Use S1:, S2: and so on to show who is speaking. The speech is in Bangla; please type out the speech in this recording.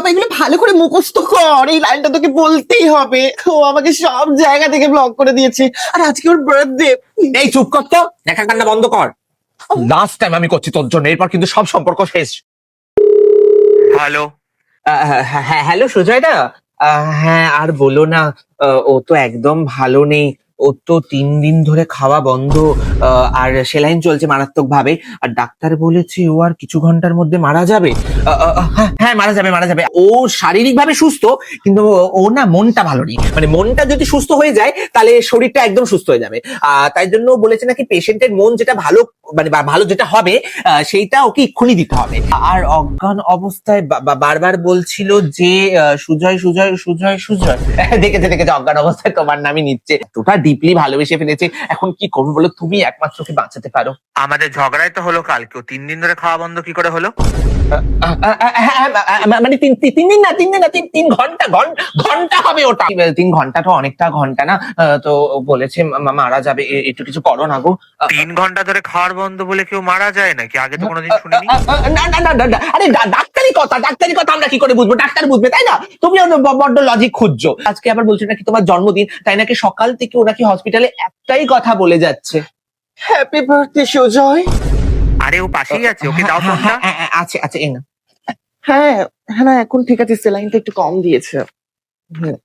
S1: বাবা এগুলো ভালো করে মুখস্থ কর, এই লাইনটা তোকে বলতেই হবে। ও আমাকে সব জায়গা থেকে ব্লক করে দিয়েছে, আর আজকে ওর বার্থডে।
S2: এই চুপ কর তো, দেখা কান্না বন্ধ কর। লাস্ট টাইম আমি করছি তোর জন্য, এরপর কিন্তু সব সম্পর্ক শেষ।
S3: হ্যালো।
S2: হ্যালো সুজয় দা। হ্যাঁ আর বলো না, ও তো একদম ভালো নেই। ও তো 3 দিন ধরে খাওয়া বন্ধ, আর সেলাইন চলছে মারাত্মক ভাবে। আর ডাক্তার বলেছে ও আর কিছু ঘন্টার মধ্যে মারা যাবে। হ্যাঁ মারা যাবে। ও শারীরিক ভাবে সুস্থ, কিন্তু ও না মনটা ভালো নেই। মানে মনটা যদি সুস্থ হয়ে যায় তাহলে শরীরটা একদম সুস্থ হয়ে যাবে। তাই জন্য বলেছে নাকি পেশেন্টের মন যেটা ভালো, মানে ভালো যেটা হবে সেইটা ওকে এক্ষুনি দিতে হবে। আর অজ্ঞান অবস্থায় বারবার বলছিল যে সুজয় সুজয় সুজয় সুজয়। দেখেছে অজ্ঞান অবস্থায় তোমার নামই নিচ্ছে। তোটা ডিপলি ভালোবেসে ফেলেছে, এখন কি করবো বলো, তুমি একমাত্র ওকে বাঁচাতে পারো।
S3: আমাদের ঝগড়াই তো হলো কালকেও, 3 দিন ধরে খাওয়া বন্ধ কি করে হলো?
S2: মানে 3 দিন না, 3 ঘন্টা, ঘন্টা হবে ওটা। 3 ঘন্টা তো অনেকটা ঘন্টা না। তো বলেছে মারা যাবে, একটু কিছু করো না গো।
S3: 3 ঘন্টা ধরে খাওয়ার বন্ধ বলে কেউ মারা যায় নাকি? আগে তো কোনোদিন শুনিনি।
S2: না, আরে ডাক্তারি কথা আমরা কি করে বুঝবো, ডাক্তার বুঝবে তাই না? তুমিও বড্ড লজিক খুঁজছো। আজকে আবার বলছো নাকি তোমার জন্মদিন, তাই নাকি সকাল থেকে ও নাকি হসপিটালে একটাই কথা বলে যাচ্ছে।
S1: Happy birthday Sujoy.
S3: আরে ও পাশেই আছে, ওকে দাও ফোনটা।
S2: আছে এই না।
S1: হ্যাঁ হ্যাঁ, না এখন ঠিক আছে, স্যালাইনটা একটু কম দিয়েছে। হুম।